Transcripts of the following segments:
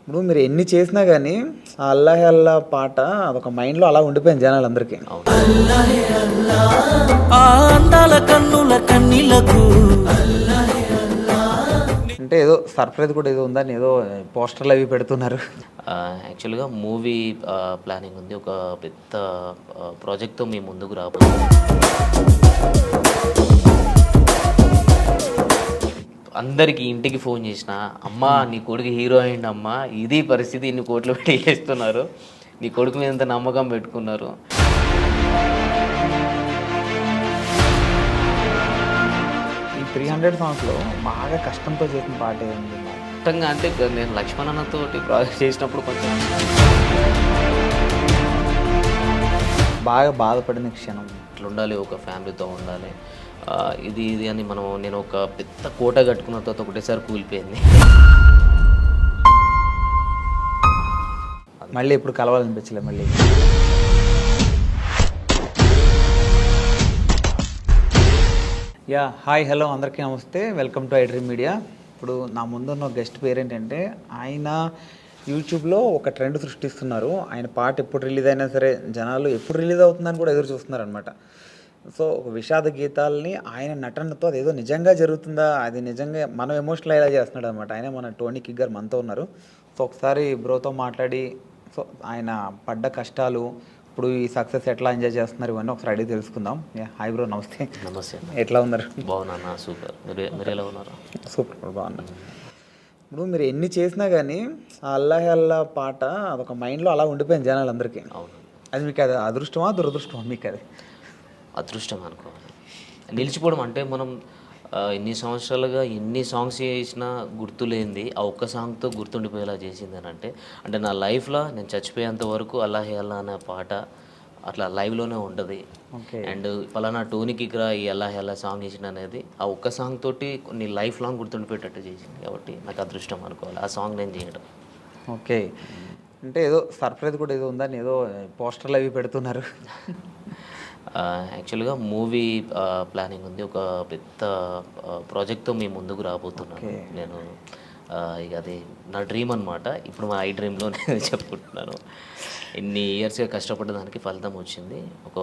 ఇప్పుడు మీరు ఎన్ని చేసినా కానీ ఆ అల్లాహే అల్లా పాట అదొక మైండ్లో అలా ఉండిపోయింది జనాలందరికీ. ఆ అందాల కన్నుల కన్నీలకు అంటే ఏదో సర్ప్రైజ్ కూడా ఏదో ఉందని ఏదో పోస్టర్లు అవి పెడుతున్నారు. యాక్చువల్గా మూవీ ప్లానింగ్ ఉంది. ఒక పెద్ద ప్రాజెక్ట్తో మేము ముందుకు రాబోతున్నాం. అందరికి ఇంటికి ఫోన్ చేసిన, అమ్మా నీ కొడుకు హీరో అయింది అమ్మా, ఇది పరిస్థితి, ఇన్ని కోట్లు పెట్టి చేస్తున్నారు, నీ కొడుకు మీద ఎంత నమ్మకం పెట్టుకున్నారు. ఈ 300 సాంగ్స్లో బాగా కష్టంతో చేసిన పాట ఏంది? మొత్తంగా అంటే నేను లక్ష్మణ్ అన్నతోటి ప్రాజెక్ట్ చేసినప్పుడు కొంచెం బాగా బాధపడిన క్షణం. ఇట్లా ఉండాలి, ఒక ఫ్యామిలీతో ఉండాలి, ఇది అని నేను ఒక పెద్ద కోట కట్టుకున్న తర్వాత ఒకటేసారి కూలిపోయింది. మళ్ళీ ఇప్పుడు కలవాలనిపించలే మళ్ళీ. హాయ్ హలో అందరికీ నమస్తే, వెల్కమ్ టు ఐడ్రీమ్ మీడియా. ఇప్పుడు నా ముందున్న గెస్ట్ పేరు ఏంటంటే, ఆయన యూట్యూబ్లో ఒక ట్రెండ్ సృష్టిస్తున్నారు. ఆయన పాట ఎప్పుడు రిలీజ్ అయినా సరే జనాలు ఎప్పుడు రిలీజ్ అవుతుందని కూడా ఎదురు చూస్తున్నారు అనమాట. సో ఒక విషాద గీతాలని ఆయన నటనతో అదేదో నిజంగా జరుగుతుందా, అది నిజంగా మనం ఎమోషనల్ అయ్యేలా చేస్తున్నాడు అనమాట. ఆయన మన టోనీ కిగ్ గారు మనతో ఉన్నారు. సో ఒకసారి బ్రోతో మాట్లాడి సో ఆయన పడ్డ కష్టాలు, ఇప్పుడు ఈ సక్సెస్ ఎట్లా ఎంజాయ్ చేస్తున్నారు, ఇవన్నీ ఒకసారి అడిగి తెలుసుకుందాం. హాయ్ బ్రో, నమస్తే. నమస్తే. ఎట్లా ఉన్నారు? బాగున్నా, సూపర్. మీరు ఎలా ఉన్నారు? సూపర్, బాగున్నారు. ఇప్పుడు మీరు ఎన్ని చేసినా కానీ ఆ అల్లాహే అల్లా పాట అదొక మైండ్లో అలా ఉండిపోయింది జనాలందరికీ. అవును. అది మీకు అది అదృష్టమా దురదృష్టమా? మీకు అది అదృష్టం అనుకోవాలి. నిలిచిపోవడం అంటే మనం ఇన్ని సంవత్సరాలుగా ఎన్ని సాంగ్స్ చేసినా గుర్తులేంది ఆ ఒక్క సాంగ్తో గుర్తుండిపోయేలా చేసింది అని అంటే నా లైఫ్లో నేను చచ్చిపోయేంత వరకు అల్లాహే అల్లా అనే పాట అట్లా లైవ్లోనే ఉంటుంది. అండ్ ఫలానా టోనీకి ఈ అల్లాహే అల్లా సాంగ్ చేసిన అనేది ఆ ఒక్క సాంగ్ తోటి కొన్ని లైఫ్ లాంగ్ గుర్తుండిపోయేటట్టు చేసింది. కాబట్టి నాకు అదృష్టం అనుకోవాలి ఆ సాంగ్ నేను చేయడం. ఓకే, అంటే ఏదో సర్ప్రైజ్ కూడా ఏదో ఉందని ఏదో పోస్టర్లు అవి పెడుతున్నారు. యాక్చువల్గా మూవీ ప్లానింగ్ ఉంది. ఒక పెద్ద ప్రాజెక్ట్తో మేము ముందుకు రాబోతున్నాను. నేను ఇక అది నా డ్రీమ్ అనమాట. ఇప్పుడు మా ఐడ్రీమ్లో నేను చెప్పుకుంటున్నాను. ఇన్ని ఇయర్స్గా కష్టపడ్డ దానికి ఫలితం వచ్చింది. ఒక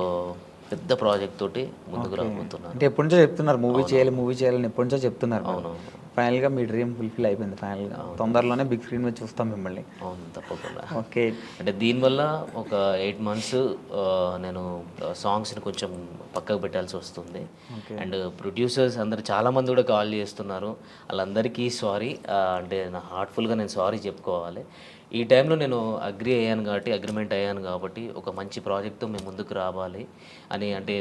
పెద్ద ప్రాజెక్ట్ తోటి ముందుకు రాబోతున్నాను. అంటే ఎప్పటి నుంచో చెప్తున్నారు మూవీ చేయాలని ఎప్పటి నుంచో చెప్తున్నారు. అవును. ఫైనల్గా మీ డ్రీమ్ ఫుల్ఫిల్ అయిపోయింది. ఫైనల్గా తొందరలోనే బిగ్ స్క్రీన్ మీద చూస్తాం మిమ్మల్ని. అవును, తప్పకుండా. ఓకే, అంటే దీనివల్ల ఒక 8 months నేను సాంగ్స్ని కొంచెం పక్కకు పెట్టాల్సి వస్తుంది. అండ్ ప్రొడ్యూసర్స్ అందరు చాలామంది కూడా కాల్ చేస్తున్నారు. వాళ్ళందరికీ సారీ, అంటే నా హార్ట్ఫుల్గా నేను సారీ చెప్పుకోవాలి. ఈ టైంలో నేను అగ్రిమెంట్ అయ్యాను కాబట్టి ఒక మంచి ప్రాజెక్ట్తో మేము ముందుకు రావాలి అని, అంటే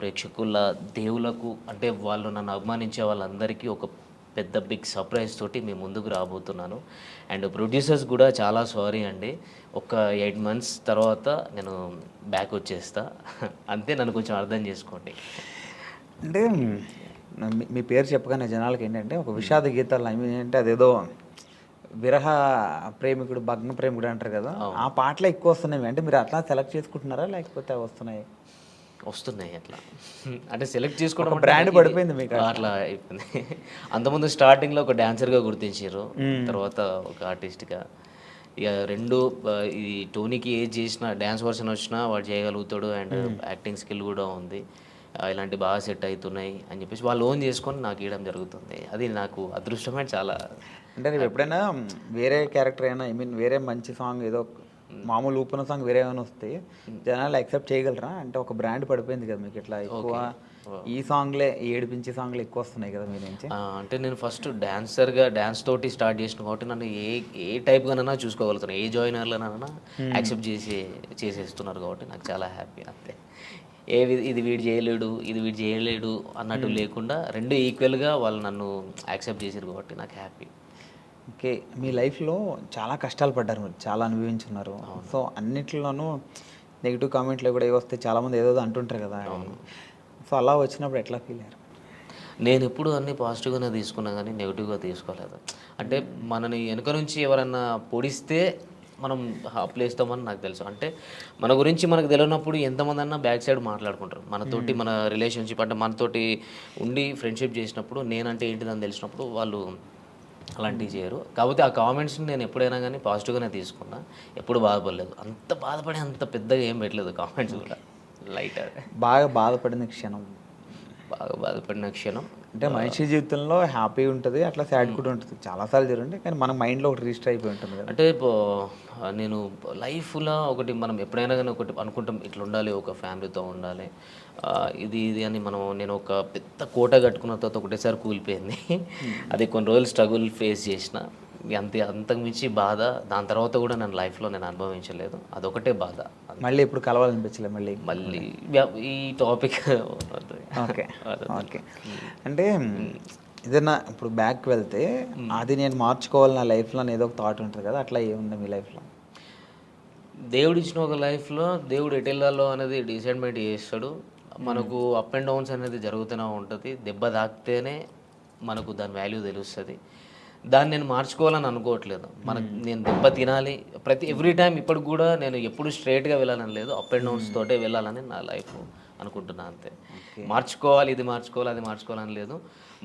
ప్రేక్షకుల దేవులకు, అంటే వాళ్ళు నన్ను అభిమానించే వాళ్ళందరికీ ఒక పెద్ద బిగ్ సర్ప్రైజ్ తోటి మేము ముందుకు రాబోతున్నాను. అండ్ ప్రొడ్యూసర్స్ కూడా చాలా సారీ అండి. ఒక 8 months తర్వాత నేను బ్యాక్ వచ్చేస్తా, అంతే. నన్ను కొంచెం అర్థం చేసుకోండి. అంటే మీ పేరు చెప్పగానే జనాలకి ఏంటంటే ఒక విషాద గీతాలు ఏంటంటే అదేదో విరహ ప్రేమికుడు, భగ్న ప్రేమికుడు అంటారు కదా, ఆ పాటలే ఎక్కువ వస్తున్నాయి. అంటే మీరు అట్లా సెలెక్ట్ చేసుకుంటున్నారా లేకపోతే వస్తున్నాయి? అట్లా అంటే సెలెక్ట్ చేసుకోవడం బ్రాండ్ పడిపోయింది మీకు అట్లా అయిపోయింది. అంతకుముందు స్టార్టింగ్లో ఒక డాన్సర్గా గుర్తించారు, తర్వాత ఒక ఆర్టిస్ట్గా. ఇక రెండు, ఈ టోనీకి ఏజ్ చేసిన డ్యాన్స్ వర్షన్ వచ్చినా వాడు చేయగలుగుతాడు, అండ్ యాక్టింగ్ స్కిల్ కూడా ఉంది, ఇలాంటి బాగా సెట్ అవుతున్నాయి అని చెప్పేసి వాళ్ళు ఓన్ చేసుకొని నాకు ఇవ్వడం జరుగుతుంది. అది నాకు అదృష్టమే చాలా. అంటే నువ్వు ఎప్పుడైనా వేరే క్యారెక్టర్ అయినా, వేరే మంచి సాంగ్ ఏదో మామూలు ఊపిన సాంగ్ వేరే ఏమైనా వస్తే జనాలు యాక్సెప్ట్ చేయగలరా? అంటే ఒక బ్రాండ్ పడిపోయింది కదా మీకు, ఇట్లా ఎక్కువ ఈ సాంగ్లే, ఏడిపించే సాంగ్లు ఎక్కువ వస్తున్నాయి కదా మీ నుంచి. అంటే నేను ఫస్ట్ డాన్స్ తోటి స్టార్ట్ చేసిన కాబట్టి నన్ను ఏ టైప్గానైనా చూసుకోగలుగుతాను, ఏ జాయినర్లనైనా యాక్సెప్ట్ చేసేస్తున్నారు కాబట్టి నాకు చాలా హ్యాపీ. అంతే, ఇది వీడు చేయలేడు అన్నట్టు లేకుండా రెండు ఈక్వల్గా వాళ్ళు నన్ను యాక్సెప్ట్ చేశారు కాబట్టి నాకు హ్యాపీ. ఓకే, మీ లైఫ్లో చాలా కష్టాలు పడ్డారు, మీరు చాలా అనుభవించున్నారు. సో అన్నిట్లోనూ నెగిటివ్ కామెంట్లు కూడా ఏవో వస్తే చాలామంది ఏదో అంటుంటారు కదా. సో అలా వచ్చినప్పుడు ఎట్లా ఫీల్ అయ్యారు? నేను ఎప్పుడు అన్నీ పాజిటివ్గానే తీసుకున్నా కానీ నెగిటివ్గా తీసుకోలేదు. అంటే మనని వెనుక నుంచి ఎవరన్నా పొడిస్తే మనం ప్లేస్తామని నాకు తెలుసు. అంటే మన గురించి మనకు తెలియనప్పుడు ఎంతమంది అన్నా బ్యాక్ సైడ్ మాట్లాడుకుంటారు మనతోటి, మన రిలేషన్షిప్ అంటే మనతోటి ఉండి ఫ్రెండ్షిప్ చేసినప్పుడు నేనంటే ఏంటిదని తెలిసినప్పుడు వాళ్ళు అలాంటివి చేయరు. కాకపోతే ఆ కామెంట్స్ని నేను ఎప్పుడైనా కానీ పాజిటివ్గానే తీసుకున్నా, ఎప్పుడు బాధపడలేదు. అంత బాధపడి అంత పెద్దగా ఏం పెట్టలేదు కామెంట్స్ కూడా, లైట్ అదే. బాగా బాధపడిన క్షణం బాగా బాధపడిన క్షణం అంటే మనిషి జీవితంలో హ్యాపీ ఉంటుంది, అట్లా సాడ్ కూడా ఉంటుంది, చాలాసార్లు జరుగుతుంది, కానీ మన మైండ్లో ఒకటి రిజిస్టర్ అయిపోయి ఉంటుంది కదా. అంటే నేను లైఫ్లో ఒకటి మనం ఎప్పుడైనా కానీ ఒకటి అనుకుంటాం, ఇట్లా ఉండాలి, ఒక ఫ్యామిలీతో ఉండాలి, ఇది ఇది అని నేను ఒక పెద్ద కోట కట్టుకున్న తర్వాత ఒకటేసారి కూలిపోయింది. అది కొన్ని రోజులు స్ట్రగుల్ ఫేస్ చేసిన, అంతకు మించి బాధ దాని తర్వాత కూడా నేను లైఫ్లో అనుభవించలేదు. అదొకటే బాధ. మళ్ళీ ఇప్పుడు కలవాలనిపించలేదు మళ్ళీ ఈ టాపిక్. Okay okay. అంటే ఏదైనా ఇప్పుడు బ్యాక్ వెళ్తే అది నేను మార్చుకోవాలి నా లైఫ్లో అని ఏదో ఒక థాట్ ఉంటుంది కదా, అట్లా ఏముంది మీ లైఫ్లో? దేవుడు ఇచ్చిన ఒక లైఫ్లో దేవుడు ఎటు వెళ్ళాలో అనేది డిసైడ్మెంట్ చేస్తాడు. మనకు అప్ అండ్ డౌన్స్ అనేది జరుగుతూనే ఉంటుంది. దెబ్బ తాకితేనే మనకు దాని వాల్యూ తెలుస్తుంది. దాన్ని నేను మార్చుకోవాలని అనుకోవట్లేదు. నేను దెబ్బ తినాలి ఎవ్రీ టైం. ఇప్పుడు కూడా నేను ఎప్పుడు స్ట్రైట్గా వెళ్ళాలని లేదు, అప్ అండ్ డౌన్స్ తోటే వెళ్ళాలని నా లైఫ్ అనుకుంటున్నా అంతే. మార్చుకోవాలి, ఇది మార్చుకోవాలి, అది మార్చుకోవాలని లేదు.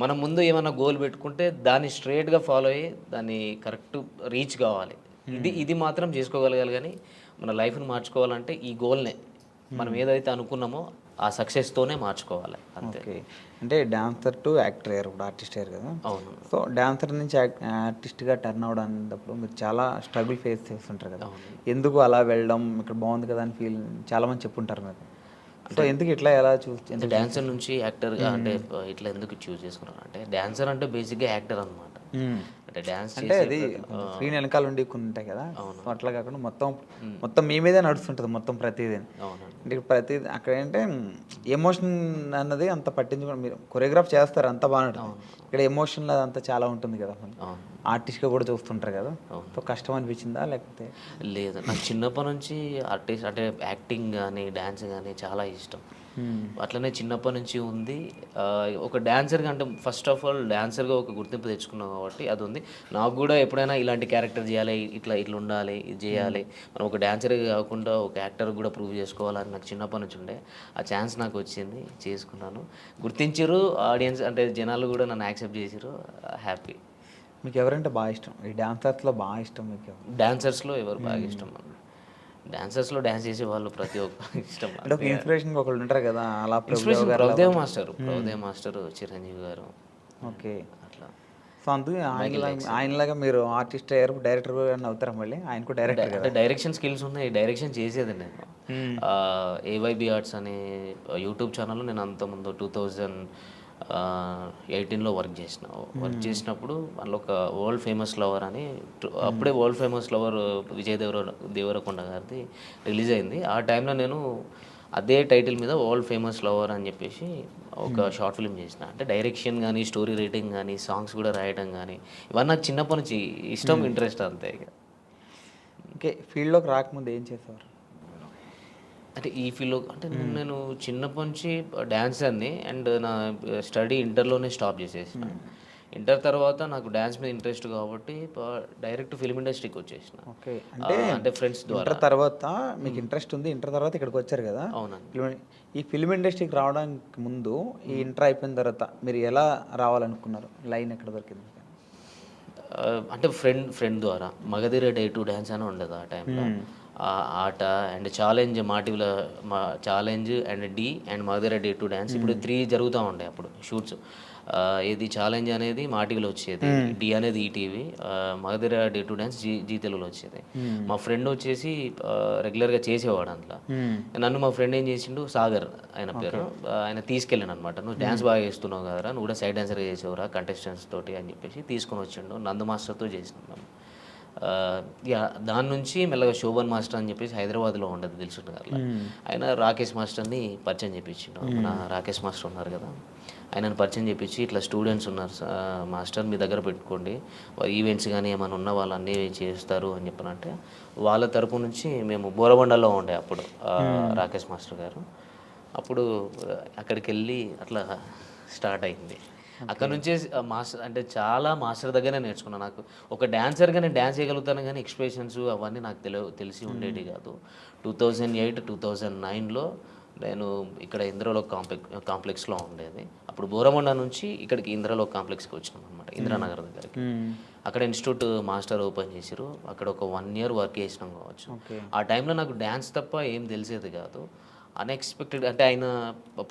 మనం ముందు ఏమైనా గోల్ పెట్టుకుంటే దాన్ని స్ట్రైట్గా ఫాలో అయ్యి దాన్ని కరెక్ట్ రీచ్ కావాలి. ఇది మాత్రం చేసుకోగలగాలి. కానీ మన లైఫ్ని మార్చుకోవాలంటే ఈ గోల్నే మనం ఏదైతే అనుకున్నామో ఆ సక్సెస్తోనే మార్చుకోవాలి అంతే. అంటే డాన్సర్ టు యాక్టర్ అయ్యారు, ఇప్పుడు ఆర్టిస్ట్ అయ్యారు కదా. అవును. సో డాన్సర్ నుంచి ఆర్టిస్ట్గా టర్న్ అవడానికి మీరు చాలా స్ట్రగుల్ ఫేస్ చేస్తుంటారు కదా. ఎందుకు అలా వెళ్ళడం, ఇక్కడ బాగుంది కదా అని ఫీల్ చాలామంది చెప్పుంటారు మీరు. సో ఎందుకు ఇట్లా ఎలా అంటే డాన్సర్ నుంచి యాక్టర్గా అంటే ఇట్లా ఎందుకు చూస్ చేసుకున్నాను అంటే, డాన్సర్ అంటే బేసిక్గా యాక్టర్ అనమాట. అంటే డాన్స్ అంటే అది స్క్రీన్ వెనకాల ఉండి కొన్ని ఉంటాయి కదా, సో అట్లా కాకుండా మొత్తం మీ మీదే నడుస్తుంటుంది మొత్తం ప్రతిదీ. అంటే ప్రతిదీ అక్కడ ఏంటంటే ఎమోషన్ అన్నది అంత పట్టించుకోండి, మీరు కొరియోగ్రాఫ్ చేస్తారు అంత బాగా, ఇక్కడ ఎమోషన్ అదంతా చాలా ఉంటుంది కదా, ఆర్టిస్ట్గా కూడా చూస్తుంటారు కదా. సో కష్టం అనిపించిందా లేకపోతే? లేదు, నాకు చిన్నప్పటి నుంచి ఆర్టిస్ట్ అంటే యాక్టింగ్ కానీ డ్యాన్స్ కానీ చాలా ఇష్టం. అట్లనే చిన్నప్పటి నుంచి ఉంది. ఒక డాన్సర్గా అంటే ఫస్ట్ ఆఫ్ ఆల్ డాన్సర్గా ఒక గుర్తింపు తెచ్చుకున్నాం కాబట్టి అది ఉంది. నాకు కూడా ఎప్పుడైనా ఇలాంటి క్యారెక్టర్ చేయాలి, ఇట్లా ఉండాలి, ఇది చేయాలి, మనం ఒక డాన్సర్గా కాకుండా ఒక యాక్టర్ కూడా ప్రూవ్ చేసుకోవాలని నాకు చిన్నప్పటి నుంచి ఉండే. ఆ ఛాన్స్ నాకు వచ్చింది, చేసుకున్నాను. గుర్తించారు ఆడియన్స్, అంటే జనాలు కూడా నన్ను యాక్సెప్ట్ చేసారు. హ్యాపీ. మీకు ఎవరంటే బాగా ఇష్టం? ఈ డాన్సర్స్లో బాగా ఇష్టం మీకు? డాన్సర్స్లో ఎవరు బాగా ఇష్టం? డాన్సర్స్లో డాన్స్ చేసే వాళ్ళు ప్రతి ఒక్కరు ఇష్టం. అంటే ఒక ఇన్స్పిరేషన్ ఒకళ్ళు ఉంటారు కదా, అలా ప్రభుదేవ్ మాస్టర్, చిరంజీవి గారు. ఓకే, అట్లా. సో అందుకే ఆయనలాగా మీరు ఆర్టిస్ట్ అయ్యారు, డైరెక్టర్ అవుతారా మళ్ళీ? ఆయన కూడా డైరెక్టర్ అంటే డైరెక్షన్ స్కిల్స్ ఉన్నాయి, డైరెక్షన్ చేసేది నేను. ఏవైబి ఆర్ట్స్ అనే యూట్యూబ్ ఛానల్లో నేను అంతకుముందు 2018లో వర్క్ చేసినప్పుడు అందులో ఒక వరల్డ్ ఫేమస్ లవర్ అని, అప్పుడే world famous lover Vijay Devarakonda గారిది రిలీజ్ అయింది. ఆ టైంలో నేను అదే టైటిల్ మీద వరల్డ్ ఫేమస్ లవర్ అని చెప్పేసి ఒక షార్ట్ ఫిల్మ్ చేసిన. అంటే డైరెక్షన్ కానీ, స్టోరీ రైటింగ్ కానీ, సాంగ్స్ కూడా రాయడం కానీ, ఇవన్నీ నాకు చిన్నప్పటి నుంచి ఇష్టం, ఇంట్రెస్ట్ అంతే. ఇక ఓకే, ఫీల్డ్లోకి రాకముందు ఏం చేసేవారు? అంటే ఈ ఫీల్డ్లో అంటే నేను చిన్నప్పటి నుంచి డ్యాన్సర్ని, అండ్ నా స్టడీ ఇంటర్లోనే స్టాప్ చేసేసిన. ఇంటర్ తర్వాత నాకు డ్యాన్స్ మీద ఇంట్రెస్ట్ కాబట్టి డైరెక్ట్ ఫిల్మ్ ఇండస్ట్రీకి వచ్చేసిన. ఓకే, అంటే ఫ్రెండ్స్ ద్వారా. ఇంటర్ తర్వాత మీకు ఇంట్రెస్ట్ ఉంది, ఇంటర్ తర్వాత ఇక్కడికి వచ్చారు కదా. అవునండి. ఈ ఫిల్మ్ ఇండస్ట్రీకి రావడానికి ముందు, ఈ ఇంటర్ అయిపోయిన తర్వాత మీరు ఎలా రావాలనుకున్నారు? లైన్ ఎక్కడ దొరికింది? అంటే ఫ్రెండ్ ద్వారా మగధీర డే టు డ్యాన్స్ అని ఉండదు ఆ టైంలో. ఆట and challenge, challenge and Dhee and Magadheera day to dance, ఇప్పుడు 3 జరుగుతూ ఉండే అప్పుడు షూట్స్. ఇది ఛాలెంజ్ అనేది మా టీవీలో వచ్చేది, డి అనేది ETV, Magadheera day to dance Zee తెలుగులో వచ్చేది. మా ఫ్రెండ్ వచ్చేసి రెగ్యులర్గా చేసేవాడు అందులో. నన్ను మా ఫ్రెండ్ ఏం చేసిండు, సాగర్ ఆయన పేరు, ఆయన తీసుకెళ్ళాను అనమాట. నువ్వు డ్యాన్స్ బాగా చేస్తున్నావు కదరా, నువ్వు కూడా సైడ్ డాన్సర్గా చేసేవరా కంటెస్టెంట్స్ తోటి అని చెప్పేసి తీసుకొని వచ్చిండు. నందు మాస్టర్తో చేసినాం. దాని నుంచి మెల్లగా శోభన్ మాస్టర్ అని చెప్పేసి హైదరాబాద్లో ఉండదు దిల్సుఖ్ నగర్లో, ఆయన రాకేష్ మాస్టర్ని పరిచయం చేయించిండు. మన రాకేష్ మాస్టర్ ఉన్నారు కదా, ఆయనను పరిచయం చేయించి ఇట్లా స్టూడెంట్స్ ఉన్నారు మాస్టర్, మీ దగ్గర పెట్టుకోండి, ఈవెంట్స్ కానీ ఏమైనా ఉన్న వాళ్ళు అన్నీ చేస్తారు అని చెప్పనంటే, వాళ్ళ తరపు నుంచి మేము బోరబండలో ఉండే అప్పుడు రాకేష్ మాస్టర్ గారు. అప్పుడు అక్కడికి వెళ్ళి అట్లా స్టార్ట్ అయింది. అక్కడ నుంచే మాస్టర్ అంటే చాలా మాస్టర్ దగ్గరనే నేర్చుకున్నాను. నాకు ఒక డాన్సర్గా నేను డ్యాన్స్ చేయగలుగుతాను, కానీ ఎక్స్ప్రెషన్స్ అవన్నీ నాకు తెలిసి ఉండేవి కాదు. 2008, 2009లో నేను ఇక్కడ ఇంద్రలోక్ కాంప్లెక్స్లో ఉండేది. అప్పుడు బోరమండ నుంచి ఇక్కడికి ఇంద్రలోక్ కాంప్లెక్స్కి వచ్చినాం అనమాట, ఇంద్రానగర్ దగ్గరికి. అక్కడ ఇన్స్టిట్యూట్ మాస్టర్ ఓపెన్ చేసిరు. అక్కడ ఒక 1 year వర్క్ చేసినాం కావచ్చు. ఓకే. ఆ టైంలో నాకు డ్యాన్స్ తప్ప ఏం తెలిసేది కాదు. అన్ఎక్స్‌పెక్టెడ్ అంటే ఆయన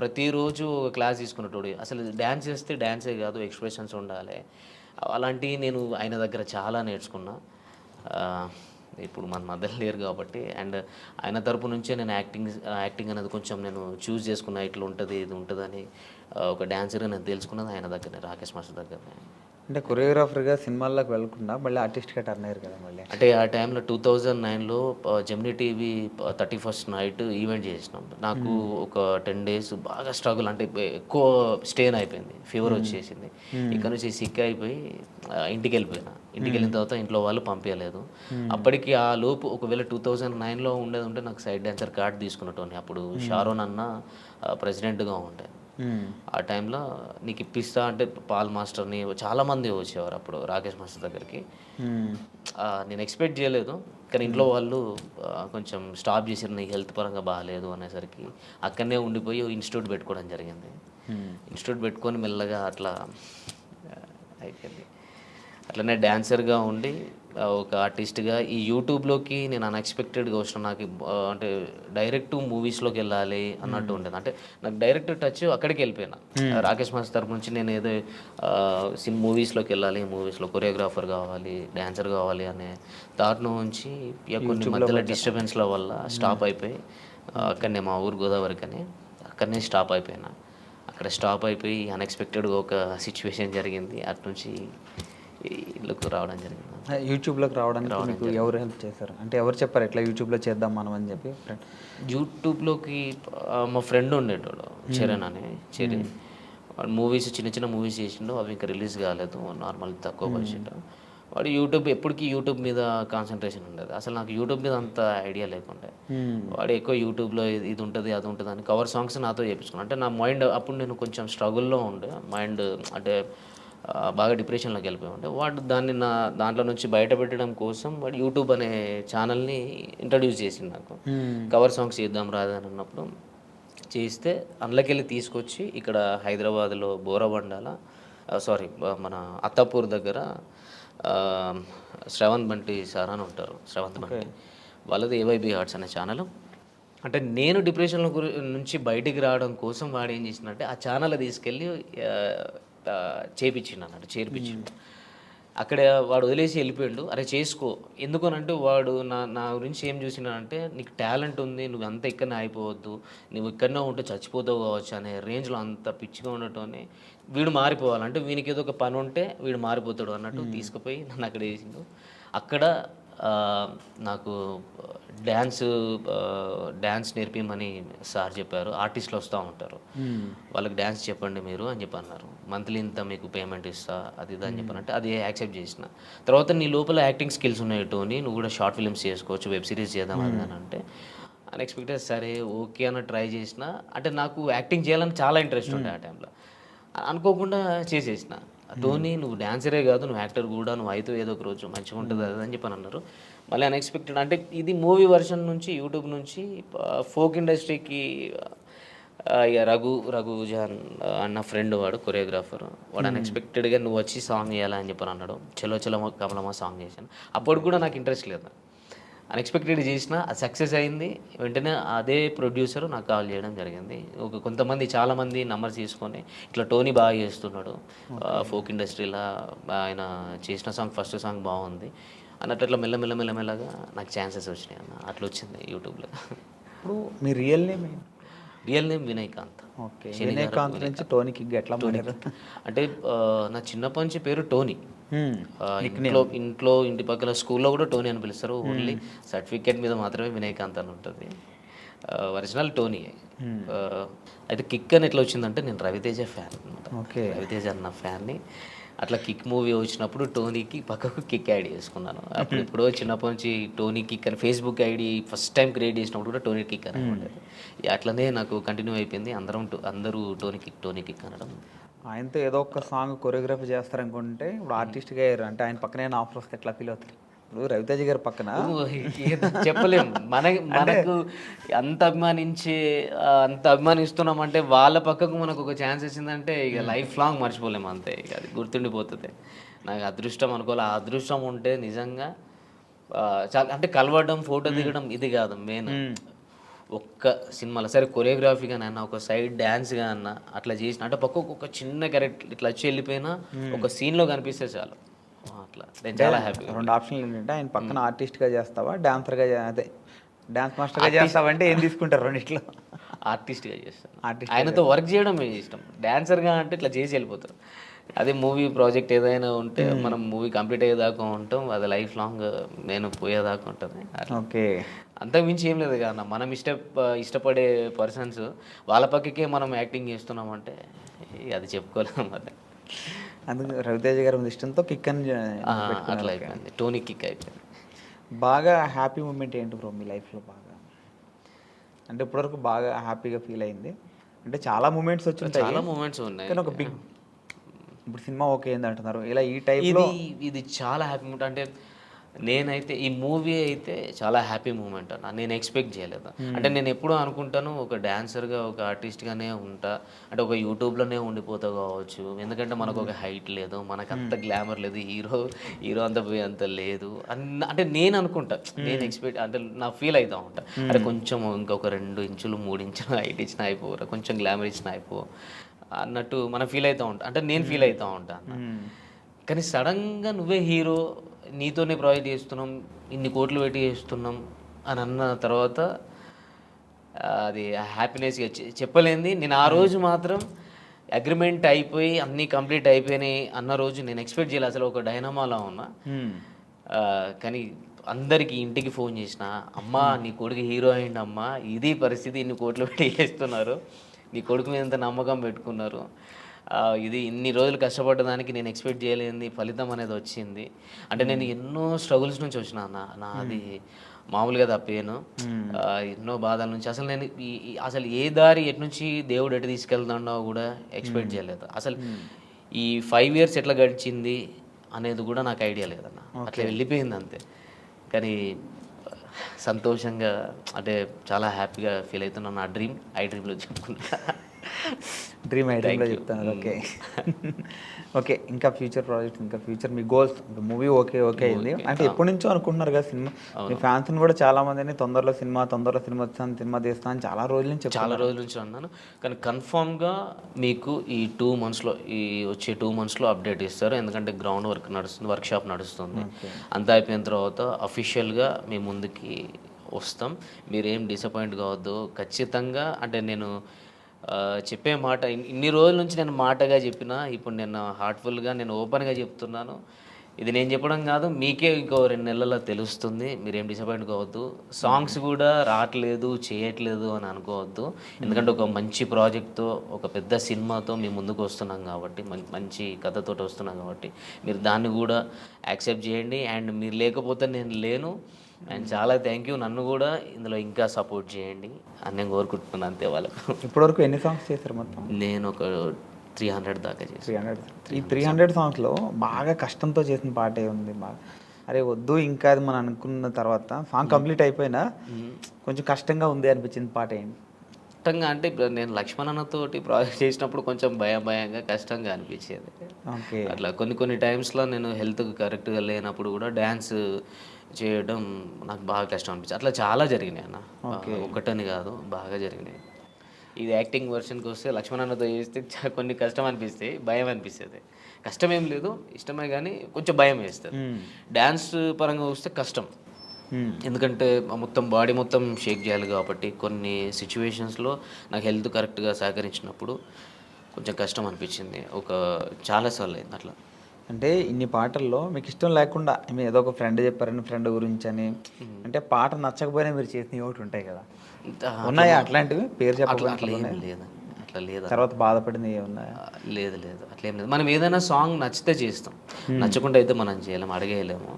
ప్రతిరోజు ఒక క్లాస్ తీసుకునేటోడు. అసలు డ్యాన్స్ చేస్తే డ్యాన్సే కాదు ఎక్స్‌ప్రెషన్స్ ఉండాలి. అలాంటివి నేను ఆయన దగ్గర చాలా నేర్చుకున్నా. ఇప్పుడు మన మధ్యలో లేరు కాబట్టి అండ్ ఆయన తరపు నుంచే నేను యాక్టింగ్ అనేది కొంచెం నేను చూస్ చేసుకున్నా. ఇట్లా ఉంటుంది ఇది ఉంటుందని ఒక డాన్సర్గా నేను తెలుసుకున్నది ఆయన దగ్గరనే, రాకేష్ మాస్టర్ దగ్గరనే. అంటే కొరియోగ్రాఫర్గా సినిమాల్లోకి వెళ్ళకుండా మళ్ళీ ఆర్టిస్ట్గా టర్న్ అయ్యారు కదా మళ్ళీ. అంటే ఆ టైంలో 2009లో Gemini TV 31st night event చేసినాం. నాకు ఒక 10 days బాగా స్ట్రగుల్, అంటే ఎక్కువ స్టెయిన్ అయిపోయింది, ఫీవర్ వచ్చేసింది. ఇక్కడ నుంచి సిక్ అయిపోయి ఇంటికి వెళ్ళిపోయినా. ఇంటికి వెళ్ళిన తర్వాత ఇంట్లో వాళ్ళు పంపించలేదు. అప్పటికి ఆ లోపు ఒకవేళ 2009లో ఉండేది ఉంటే నాకు సైడ్ డాన్సర్ కార్డ్ తీసుకున్నట్టు. అప్పుడు షారోన్ అన్న ప్రెసిడెంట్గా ఉండే. ఆ టైంలో నీకు ఇప్పిస్తా అంటే పాల్ మాస్టర్ని చాలామంది వచ్చేవారు అప్పుడు రాకేష్ మాస్టర్ దగ్గరికి. నేను ఎక్స్పెక్ట్ చేయలేదు, కానీ ఇంట్లో వాళ్ళు కొంచెం స్టాప్ చేసారు, నీకు హెల్త్ పరంగా బాగాలేదు అనేసరికి అక్కడనే ఉండిపోయి ఇన్స్టిట్యూట్ పెట్టుకోవడం జరిగింది. ఇన్స్టిట్యూట్ పెట్టుకొని మెల్లగా అట్లా అయిపోయింది. అట్లనే డాన్సర్గా ఉండి ఒక ఆర్టిస్ట్గా ఈ యూట్యూబ్లోకి నేను అన్ఎక్స్పెక్టెడ్గా వచ్చిన. నాకు అంటే డైరెక్ట్ మూవీస్లోకి వెళ్ళాలి అన్నట్టు ఉండేది. అంటే నాకు డైరెక్ట్ టచ్ అక్కడికి వెళ్ళిపోయినా. రాకేష్ మాస్టర్ తరపు నుంచి నేను ఏదో మూవీస్లోకి వెళ్ళాలి, మూవీస్లో కొరియోగ్రాఫర్ కావాలి, డాన్సర్ కావాలి అనే దాంట్లో నుంచి కొన్ని మధ్యలో డిస్టర్బెన్స్ల వల్ల స్టాప్ అయిపోయి అక్కడనే మా ఊరు గోదావరికి అని అక్కడనే స్టాప్ అయిపోయినా. అక్కడ స్టాప్ అయిపోయి అన్ఎక్స్పెక్టెడ్గా ఒక సిచ్యువేషన్ జరిగింది. అటు నుంచి ఇళ్ళకు రావడం జరిగింది. యూట్యూబ్లోకి రావడానికి మీకు ఎవరు హెల్ప్ చేశారు? అంటే ఎవరు చెప్పారు ఎట్లా యూట్యూబ్లో చేద్దాం మనం అని చెప్పి? యూట్యూబ్లోకి మా ఫ్రెండ్ ఉండేటోడు, చరణ్ అని. చరణ్ వాడు మూవీస్ చిన్న చిన్న మూవీస్ చేసిండు, అవి ఇంకా రిలీజ్ కాలేదు, నార్మల్ తక్కువ బడ్జెట్. వాడు ఎప్పటికీ యూట్యూబ్ మీద కాన్సన్ట్రేషన్ ఉండేది. అసలు నాకు యూట్యూబ్ మీద అంత ఐడియా లేకుండే. వాడు ఎక్కువ యూట్యూబ్లో ఇది ఉంటుంది అది ఉంటుంది అని కవర్ సాంగ్స్ నాతో చేయించుకున్నాను. అంటే నా మైండ్ అప్పుడు నేను కొంచెం స్ట్రగుల్లో ఉండే, మైండ్ అంటే బాగా డిప్రెషన్లోకి వెళ్ళిపోయి ఉండే. వాడు దాంట్లో నుంచి బయటపెట్టడం కోసం వాడు యూట్యూబ్ అనే ఛానల్ని ఇంట్రడ్యూస్ చేసింది నాకు. కవర్ సాంగ్స్ చేద్దాం రాదని అన్నప్పుడు చేస్తే అందులోకెళ్ళి తీసుకొచ్చి ఇక్కడ హైదరాబాద్లో బోరబండాల మన అత్తాపూర్ దగ్గర శ్రవంత్ బంటి సార్ అని ఉంటారు. శ్రవంత్ బంటి వాళ్ళది ఏవైబీ ఆర్ట్స్ అనే ఛానల్. అంటే నేను డిప్రెషన్లో నుంచి బయటికి రావడం కోసం వాడు ఏం చేసిందంటే ఆ ఛానల్ తీసుకెళ్ళి చేర్పించిండు. అక్కడ వాడు వదిలేసి వెళ్ళిపోయాడు. అరే చేసుకో, ఎందుకనంటే వాడు నా గురించి ఏం చూసినాడంటే నీకు టాలెంట్ ఉంది, నువ్వు అంత ఇక్కడనే అయిపోవద్దు, నువ్వు ఇక్కడనే ఉంటే చచ్చిపోతావు కావచ్చు అనే రేంజ్లో అంత పిచ్చిగా ఉండటంనే వీడు మారిపోవాలంటే వీనికి ఏదో ఒక పని ఉంటే వీడు మారిపోతాడు అన్నట్టు తీసుకుపోయి నన్ను అక్కడ వేసిండు. అక్కడ నాకు డ్యాన్స్ నేర్పిమని సార్ చెప్పారు. ఆర్టిస్టులు వస్తూ ఉంటారు, వాళ్ళకి డ్యాన్స్ చెప్పండి మీరు అని చెప్పి అన్నారు. మంత్లీ ఇంత మీకు పేమెంట్ ఇస్తా అది ఇది అని చెప్పానంటే అది యాక్సెప్ట్ చేసిన. తర్వాత నీ లోపల యాక్టింగ్ స్కిల్స్ ఉన్నాయి టోనీ, నువ్వు కూడా షార్ట్ ఫిల్మ్స్ చేసుకోవచ్చు, వెబ్ సిరీస్ చేద్దాం అని అంటే అన్ఎక్స్పెక్టెడ్ సరే ఓకే అని ట్రై చేసిన. అంటే నాకు యాక్టింగ్ చేయాలని చాలా ఇంట్రెస్ట్ ఉండే ఆ టైంలో. అనుకోకుండా చేసేసిన. టోనీ నువ్వు డాన్సరే కాదు, నువ్వు యాక్టర్ కూడా, నువ్వు అయితే ఏదో ఒక రోజు మంచిగా ఉంటుంది అది అని చెప్పని అన్నారు. మళ్ళీ అన్ఎక్స్పెక్టెడ్ అంటే ఇది మూవీ వర్షన్ నుంచి యూట్యూబ్ నుంచి ఫోక్ ఇండస్ట్రీకి రఘుజాన్ అన్న ఫ్రెండ్, వాడు కొరియోగ్రాఫర్. వాడు అన్ఎక్స్పెక్టెడ్గా నువ్వు వచ్చి సాంగ్ చేయాలని చెప్పని అన్నాడు. చలో చలో కమలమ్మ సాంగ్ చేశాను. అప్పుడు కూడా నాకు ఇంట్రెస్ట్ లేదు, అన్ఎక్స్పెక్టెడ్ చేసిన, అది సక్సెస్ అయింది. వెంటనే అదే ప్రొడ్యూసర్ నాకు కాల్ చేయడం జరిగింది. చాలామంది నంబర్స్ తీసుకొని ఇట్లా టోనీ బాగా చేస్తున్నాడు ఫోక్ ఇండస్ట్రీలో, ఆయన చేసిన సాంగ్ ఫస్ట్ సాంగ్ బాగుంది అన్నట్టు అట్లా మెల్లగా నాకు ఛాన్సెస్ వచ్చినాయి అన్న. అట్లా వచ్చింది యూట్యూబ్లో. ఇప్పుడు మీ real name Vinayakanth. Okay, Vinayakanth నుంచి టోనీకి ఎట్లా మారారు? అంటే నా చిన్నప్పటి నుంచి పేరు టోనీ. ఇంటి పక్కల స్కూల్లో కూడా టోనీ అని పిలుస్తారు. ఓన్లీ సర్టిఫికేట్ మీద మాత్రమే వినయకాంత్ అని ఉంటుంది. Original Tony. అయితే కిక్ అని ఎట్లా వచ్చిందంటే నేను రవితేజ ఫ్యాన్ అనమాట. రవితేజ అన్న ఫ్యాన్ని. అట్లా కిక్ మూవీ వచ్చినప్పుడు టోనీకి పక్కకు కిక్ ఐడి చేసుకున్నాను. అప్పుడు ఎప్పుడో చిన్నప్పటి నుంచి టోనీ కిక్ అని Facebook ID first time create చేసినప్పుడు కూడా టోనీ కిక్ అని ఉండేది. అట్లనే నాకు కంటిన్యూ అయిపోయింది. అందరూ టోనీ కిక్ అనడం. ఆయనతో ఏదో ఒక సాంగ్ కొరియోగ్రఫీ చేస్తారనుకుంటే ఇప్పుడు ఆర్టిస్ట్గా అయ్యారు అంటే ఆయన పక్కనే ఆఫర్ వస్తే ఎట్లా ఫీల్ అవుతారు? ఇప్పుడు రవితేజ గారి పక్కన చెప్పలేము. మనకు అంత అభిమానిస్తున్నామంటే వాళ్ళ పక్కకు మనకు ఒక ఛాన్స్ వచ్చిందంటే ఇక లైఫ్ లాంగ్ మర్చిపోలేము అంతే. ఇక అది గుర్తుండిపోతుంది. నాకు అదృష్టం అనుకోవాలి. ఆ అదృష్టం ఉంటే నిజంగా చాలా అంటే కలవడం, ఫోటో దిగడం ఇది కాదు మెయిన్. ఒక్క సినిమాలో సరే కొరియోగ్రఫీగా అన్న, ఒక సైడ్ డ్యాన్స్గా అన్న అట్లా చేసిన అంటే పక్కకు ఒక చిన్న క్యారెక్టర్ ఇట్లా వచ్చి వెళ్ళిపోయినా ఒక సీన్లో కనిపిస్తే చాలు. అట్లా నేను చాలా హ్యాపీగా. 2 ఆప్షన్లు ఏంటంటే ఆయన పక్కన ఆర్టిస్ట్గా చేస్తావా, డాన్సర్గా అదే డాన్స్ మాస్టర్గా చేస్తావా అంటే ఏం తీసుకుంటారు రెండిట్లో? ఆర్టిస్ట్గా చేస్తాను. ఆయనతో వర్క్ చేయడం ఇష్టం. డాన్సర్గా అంటే ఇట్లా చేసి వెళ్ళిపోతారు. అదే మూవీ ప్రాజెక్ట్ ఏదైనా ఉంటే మనం మూవీ కంప్లీట్ అయ్యేదాకా ఉంటాం, అది లైఫ్ లాంగ్ నేను పోయేదాకా ఉంటుంది. ఓకే. అంతకు మించి ఏం లేదు కదా, మనం ఇష్టపడే పర్సన్స్ వాళ్ళ పక్కకే మనం యాక్టింగ్ చేస్తున్నామంటే అది చెప్పుకోలేము. మరి అందుకు రవితేజ గారి మీద ఇష్టంతో కిక్ అని అట్లా అయిపోయింది, టోనీ కిక్ అయిపోయింది. బాగా హ్యాపీ మూమెంట్ ఏంటి బ్రో మీ లైఫ్లో? బాగా అంటే ఇప్పటివరకు బాగా హ్యాపీగా ఫీల్ అయింది అంటే చాలా మూమెంట్స్ వచ్చి ఉంటాయి, చాలా మూమెంట్స్ ఉన్నాయి, కానీ ఒక బిగ్ ఇప్పుడు సినిమా ఓకే ఏంది అంటున్నారు ఇలా ఈ టైప్లో ఇది చాలా హ్యాపీ మూమెంట్. అంటే నేనైతే ఈ మూవీ అయితే చాలా హ్యాపీ మూమెంట్ అన్న. నేను ఎక్స్పెక్ట్ చేయలేదు. అంటే నేను ఎప్పుడూ అనుకుంటాను ఒక డాన్సర్గా, ఒక ఆర్టిస్ట్గానే ఉంటా, అంటే ఒక యూట్యూబ్లోనే ఉండిపోతా కావచ్చు, ఎందుకంటే మనకు ఒక హైట్ లేదు, మనకు అంత గ్లామర్ లేదు, హీరో అంత లేదు అంటే నేను అనుకుంటా. నేను ఎక్స్పెక్ట్ అంటే నా ఫీల్ అవుతూ ఉంటా, అంటే కొంచెం ఇంకొక 2 ఇంచులు 3 ఇంచులు హైట్ ఇచ్చినా అయిపోరా, కొంచెం గ్లామర్ ఇచ్చినా అయిపో అన్నట్టు మనం ఫీల్ అవుతూ ఉంటాం. అంటే నేను ఫీల్ అవుతూ ఉంటాను. కానీ సడన్గా నువ్వే హీరో, నీతోనే ప్రాజెక్ట్ చేస్తున్నాం, ఇన్ని కోట్లు పెట్టి చేస్తున్నాం అని అన్న తర్వాత అది హ్యాపీనెస్గా చెప్పలేంది. నేను ఆ రోజు మాత్రం అగ్రిమెంట్ అయిపోయి అన్నీ కంప్లీట్ అయిపోయినాయి అన్న రోజు నేను ఎక్స్పెక్ట్ చేయలేదు. అసలు ఒక డైనమాలా ఉన్నా. కానీ అందరికీ ఇంటికి ఫోన్ చేసిన, అమ్మా నీ కొడుకు హీరో అయింది అమ్మా, ఇది పరిస్థితి, ఇన్ని కోట్లు పెట్టి చేస్తున్నారు, నీ కొడుకు మీద ఎంత నమ్మకం పెట్టుకున్నారు, ఇది ఇన్ని రోజులు కష్టపడ్డదానికి నేను ఎక్స్పెక్ట్ చేయలేని ఫలితం అనేది వచ్చింది. అంటే నేను ఎన్నో స్ట్రగుల్స్ నుంచి వచ్చిన నాది మామూలుగా తప్పేను, ఎన్నో బాధల నుంచి అసలు నేను అసలు ఏ దారి ఎటు నుంచి దేవుడు ఎటు తీసుకెళ్తాడో కూడా ఎక్స్పెక్ట్ చేయలేదు. అసలు ఈ 5 years ఎట్లా గడిచింది అనేది కూడా నాకు ఐడియా లేదన్న, అట్లా వెళ్ళిపోయింది అంతే. కానీ సంతోషంగా అంటే చాలా హ్యాపీగా ఫీల్ అవుతున్నాను. నా డ్రీమ్ ఐ డ్రీమ్లో చెప్పుకుంటా. డ్రీమ్ ఐటెంలో చెప్తాను. Okay okay. ఇంకా ఫ్యూచర్ ప్రాజెక్ట్స్, ఇంకా ఫ్యూచర్ మీ గోల్స్? మూవీ ఓకే అయింది అంటే ఎప్పటి నుంచో అనుకుంటున్నారు కదా సినిమా, మీ ఫ్యాన్స్ని కూడా చాలా మందిని తొందరలో సినిమా వస్తాను, సినిమా తీస్తాను అని చాలా రోజుల నుంచి అన్నాను. కానీ కన్ఫామ్గా మీకు ఈ 2 monthsలో, ఈ వచ్చే 2 monthsలో అప్డేట్ ఇస్తారు. ఎందుకంటే గ్రౌండ్ వర్క్ నడుస్తుంది, వర్క్షాప్ నడుస్తుంది. అంతా అయిపోయిన తర్వాత అఫీషియల్గా మీ ముందుకి వస్తాం. మీరేం డిసప్పాయింట్ కావద్దు ఖచ్చితంగా. అంటే నేను చెప్పే మాట ఇన్ని రోజుల నుంచి నేను మాటగా చెప్పిన, ఇప్పుడు నేను హార్ట్ఫుల్గా నేను ఓపెన్గా చెప్తున్నాను. ఇది నేను చెప్పడం కాదు, మీకే ఇంకో 2 నెలల్లో తెలుస్తుంది. మీరేం డిసప్పాయింట్ కావద్దు. సాంగ్స్ కూడా రావట్లేదు, చేయట్లేదు అని అనుకోవద్దు. ఎందుకంటే ఒక మంచి ప్రాజెక్ట్తో, ఒక పెద్ద సినిమాతో మీ ముందుకు వస్తున్నాం కాబట్టి, మంచి కథతో వస్తున్నాం కాబట్టి మీరు దాన్ని కూడా యాక్సెప్ట్ చేయండి. అండ్ మీరు లేకపోతే నేను లేను. అండ్ చాలా థ్యాంక్ యూ, నన్ను కూడా ఇందులో ఇంకా సపోర్ట్ చేయండి అని నేను కోరుకుంటున్నాను అంతే. వాళ్ళకు ఇప్పటివరకు ఎన్ని సాంగ్స్ చేశారు మొత్తం? నేను ఒక 300 దాకా చేసి. 300. ఈ 300 సాంగ్స్లో బాగా కష్టంతో చేసిన పాటే ఉంది బాగా, అరే వద్దు ఇంకా అది మనం అనుకున్న తర్వాత సాంగ్ కంప్లీట్ అయిపోయినా కొంచెం కష్టంగా ఉంది అనిపించింది పాట ఏంటి? కష్టంగా అంటే ఇప్పుడు నేను లక్ష్మణ్ అన్నతోటి ప్రాజెక్ట్ చేసినప్పుడు కొంచెం భయంగా కష్టంగా అనిపించేది. అట్లా కొన్ని టైమ్స్లో నేను హెల్త్ కరెక్ట్గా లేనప్పుడు కూడా డ్యాన్స్ చేయడం నాకు బాగా కష్టం అనిపించింది. అట్లా చాలా జరిగినాయి అన్న, ఒకటని కాదు, బాగా జరిగినాయి. ఇది యాక్టింగ్ వర్షన్కి వస్తే లక్ష్మణ్ అన్నతో చేస్తే కొన్ని కష్టం అనిపిస్తాయి, భయం అనిపిస్తుంది. కష్టం ఏం లేదు, ఇష్టమే, కానీ కొంచెం భయం వేస్తుంది. డ్యాన్స్ పరంగా వస్తే కష్టం, ఎందుకంటే మొత్తం బాడీ మొత్తం షేక్ చేయాలి కాబట్టి కొన్ని సిచ్యువేషన్స్లో నాకు హెల్త్ కరెక్ట్గా సహకరించినప్పుడు కొంచెం కష్టం అనిపించింది. చాలాసార్లు అయింది అట్లా. అంటే ఇన్ని పాటల్లో మీకు ఇష్టం లేకుండా మీరు ఏదో ఒక ఫ్రెండ్ చెప్పారని, ఫ్రెండ్ గురించి అని, అంటే పాట నచ్చకపోయినా మీరు చేసినవి ఒకటి ఉంటాయి కదా, ఉన్నాయా అట్లాంటివి? పేరు చెప్పాలి లేదు, అట్లా లేదు. తర్వాత బాధపడింది ఏమున్నాయా? లేదు అట్లేం లేదు. మనం ఏదైనా సాంగ్ నచ్చితే చేస్తాం, నచ్చకుండా అయితే మనం చేయలేము, అడిగేయలేము.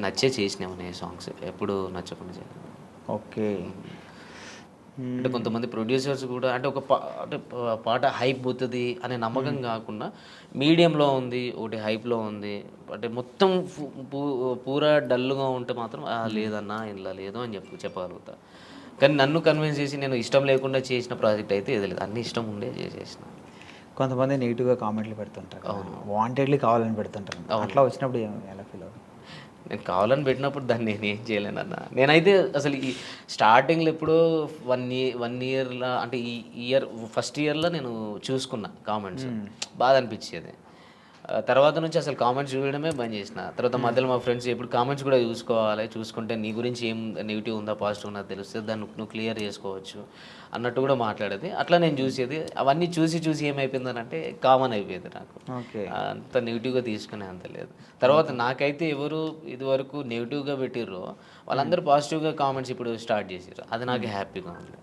నచ్చే చేసినాము నేను సాంగ్స్, ఎప్పుడు నచ్చకుండా చేయలేము. ఓకే. అంటే కొంతమంది ప్రొడ్యూసర్స్ కూడా అంటే అంటే పాట హైప్ పోతుంది అనే నమ్మకం కాకుండా మీడియంలో ఉంది, ఒకటి హైప్లో ఉంది, అంటే మొత్తం పూరా డల్గా ఉంటే మాత్రం లేదన్నా ఇలా లేదు అని చెప్పగలుగుతా. కానీ నన్ను కన్విన్స్ చేసి నేను ఇష్టం లేకుండా చేసిన ప్రాజెక్ట్ అయితే ఇది లేదు, అన్ని ఇష్టం ఉండే చేసేసిన. కొంతమంది నెగిటివ్గా కామెంట్లు పెడుతుంటారు, వాంటెడ్లీ కావాలని పెడుతుంటారు. అట్లా వచ్చినప్పుడు ఎలా ఫీల్ అవుతుంది? నేను కావాలని పెట్టినప్పుడు దాన్ని నేను ఏం చేయలేనన్న. నేనైతే అసలు ఈ స్టార్టింగ్లో ఎప్పుడో 1 ఇయర్లో అంటే ఈ ఇయర్ ఫస్ట్ ఇయర్లో నేను చూసుకున్నా కామెంట్స్, బాధ అనిపించేది. తర్వాత నుంచి అసలు కామెంట్స్ చూడడమే బంద్ చేసిన. తర్వాత మధ్యలో మా ఫ్రెండ్స్ ఎప్పుడు కామెంట్స్ కూడా చూసుకోవాలి, చూసుకుంటే నీ గురించి ఏం నెగిటివ్ ఉందా పాజిటివ్ ఉందా తెలుస్తుంది, దాన్ని నువ్వు క్లియర్ చేసుకోవచ్చు అన్నట్టు కూడా మాట్లాడేది. అట్లా నేను చూసేది. అవన్నీ చూసి ఏమైపోయిందనంటే కామన్ అయిపోయింది నాకు. ఓకే. అంత నెగిటివ్గా తీసుకునే అంత లేదు. తర్వాత నాకైతే ఎవరు ఇదివరకు నెగిటివ్గా పెట్టిర్రో వాళ్ళందరూ పాజిటివ్గా కామెంట్స్ ఇప్పుడు స్టార్ట్ చేసారు. అది నాకు హ్యాపీగా ఉంది.